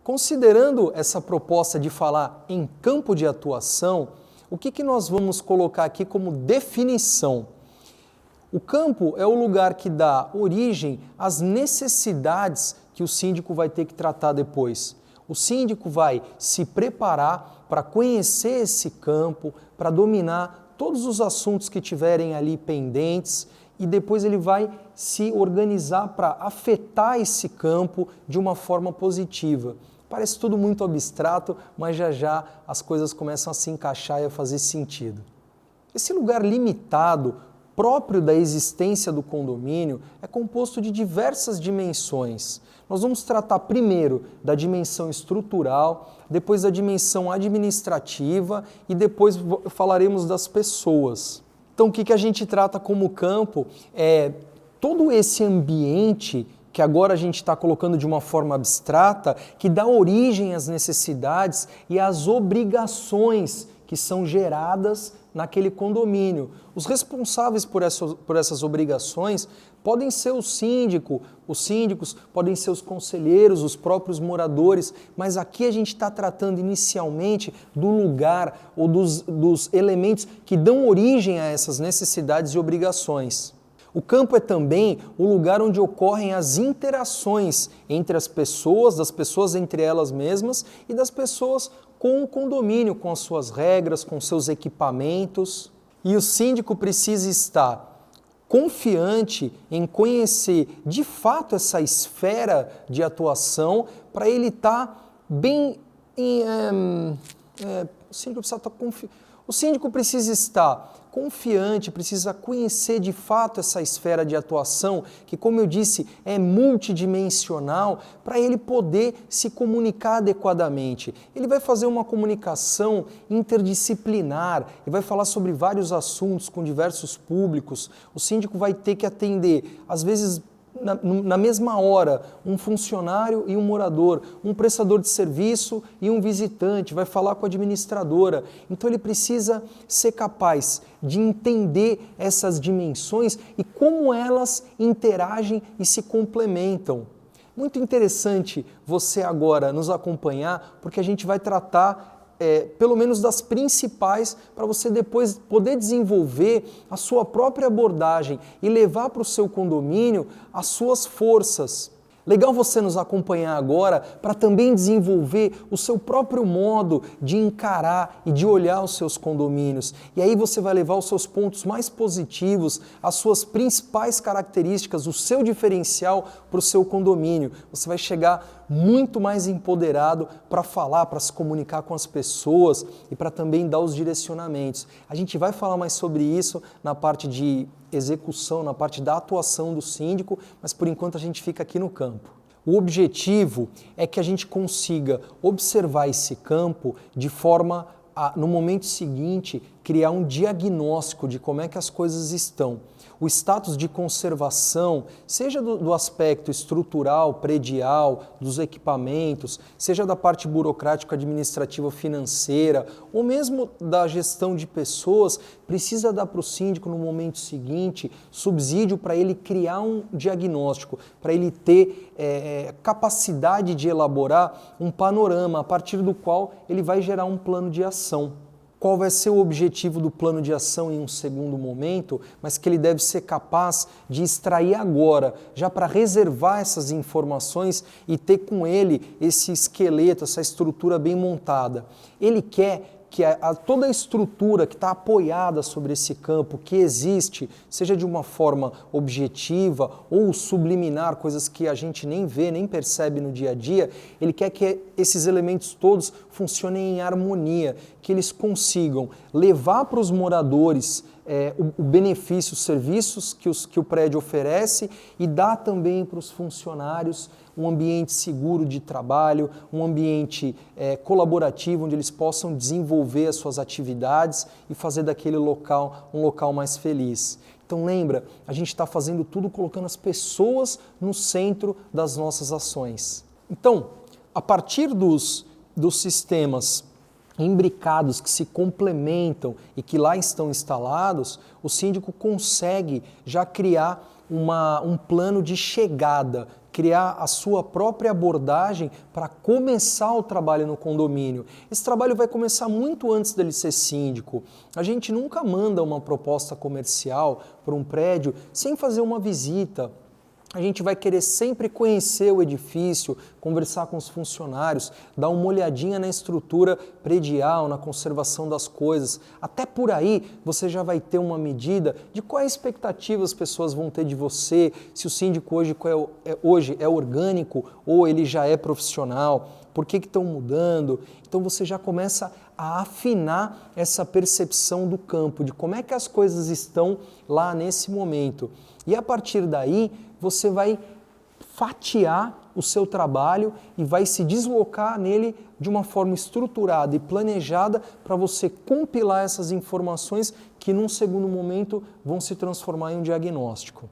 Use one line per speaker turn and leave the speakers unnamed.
Considerando essa proposta de falar em campo de atuação, o que nós vamos colocar aqui como definição? O campo é o lugar que dá origem às necessidades que o síndico vai ter que tratar depois. O síndico vai se preparar para conhecer esse campo, para dominar todos os assuntos que tiverem ali pendentes e depois ele vai se organizar para afetar esse campo de uma forma positiva. Parece tudo muito abstrato, mas já já as coisas começam a se encaixar e a fazer sentido. Esse lugar limitado, próprio da existência do condomínio, é composto de diversas dimensões. Nós vamos tratar primeiro da dimensão estrutural, depois da dimensão administrativa e depois falaremos das pessoas. Então o que a gente trata como campo é todo esse ambiente que agora a gente está colocando de uma forma abstrata, que dá origem às necessidades e às obrigações que são geradas naquele condomínio. Os responsáveis por essas obrigações podem ser o síndico, os síndicos, podem ser os conselheiros, os próprios moradores, mas aqui a gente está tratando inicialmente do lugar ou dos elementos que dão origem a essas necessidades e obrigações. O campo é também o lugar onde ocorrem as interações entre as pessoas, das pessoas entre elas mesmas e das pessoas com o condomínio, com as suas regras, com seus equipamentos. E o síndico precisa estar confiante em conhecer de fato essa esfera de atuação para ele estar bem... O síndico precisa estar confiante, precisa conhecer de fato essa esfera de atuação, que, como eu disse, é multidimensional, para ele poder se comunicar adequadamente. Ele vai fazer uma comunicação interdisciplinar e vai falar sobre vários assuntos com diversos públicos. O síndico vai ter que atender, às vezes, na mesma hora, um funcionário e um morador, um prestador de serviço e um visitante, vai falar com a administradora. Então ele precisa ser capaz de entender essas dimensões e como elas interagem e se complementam. Muito interessante você agora nos acompanhar, porque a gente vai tratar pelo menos das principais, para você depois poder desenvolver a sua própria abordagem e levar para o seu condomínio as suas forças. Legal você nos acompanhar agora para também desenvolver o seu próprio modo de encarar e de olhar os seus condomínios. E aí você vai levar os seus pontos mais positivos, as suas principais características, o seu diferencial para o seu condomínio. Você vai chegar muito mais empoderado para falar, para se comunicar com as pessoas e para também dar os direcionamentos. A gente vai falar mais sobre isso na parte de execução, na parte da atuação do síndico, mas por enquanto a gente fica aqui no campo. O objetivo é que a gente consiga observar esse campo de forma a, no momento seguinte, criar um diagnóstico de como é que as coisas estão. O status de conservação, seja do aspecto estrutural, predial, dos equipamentos, seja da parte burocrático-administrativa financeira, ou mesmo da gestão de pessoas, precisa dar para o síndico, no momento seguinte, subsídio para ele criar um diagnóstico, para ele ter capacidade de elaborar um panorama a partir do qual ele vai gerar um plano de ação. Qual vai ser o objetivo do plano de ação em um segundo momento, mas que ele deve ser capaz de extrair agora, já para reservar essas informações e ter com ele esse esqueleto, essa estrutura bem montada. Ele quer que toda a estrutura que está apoiada sobre esse campo, que existe, seja de uma forma objetiva ou subliminar, coisas que a gente nem vê, nem percebe no dia a dia, ele quer que esses elementos todos funcionem em harmonia, que eles consigam levar para os moradores o benefício, os serviços que o prédio oferece e dar também para os funcionários um ambiente seguro de trabalho, um ambiente colaborativo, onde eles possam desenvolver as suas atividades e fazer daquele local um local mais feliz. Então lembra, a gente está fazendo tudo colocando as pessoas no centro das nossas ações. Então, a partir dos sistemas imbricados que se complementam e que lá estão instalados, o síndico consegue já criar um plano de chegada, criar a sua própria abordagem para começar o trabalho no condomínio. Esse trabalho vai começar muito antes dele ser síndico. A gente nunca manda uma proposta comercial para um prédio sem fazer uma visita. A gente vai querer sempre conhecer o edifício, conversar com os funcionários, dar uma olhadinha na estrutura predial, na conservação das coisas. Até por aí você já vai ter uma medida de quais expectativas as pessoas vão ter de você, se o síndico hoje é orgânico ou ele já é profissional, por que estão mudando. Então você já começa a afinar essa percepção do campo, de como é que as coisas estão lá nesse momento. E a partir daí, você vai fatiar o seu trabalho e vai se deslocar nele de uma forma estruturada e planejada para você compilar essas informações que num segundo momento vão se transformar em um diagnóstico.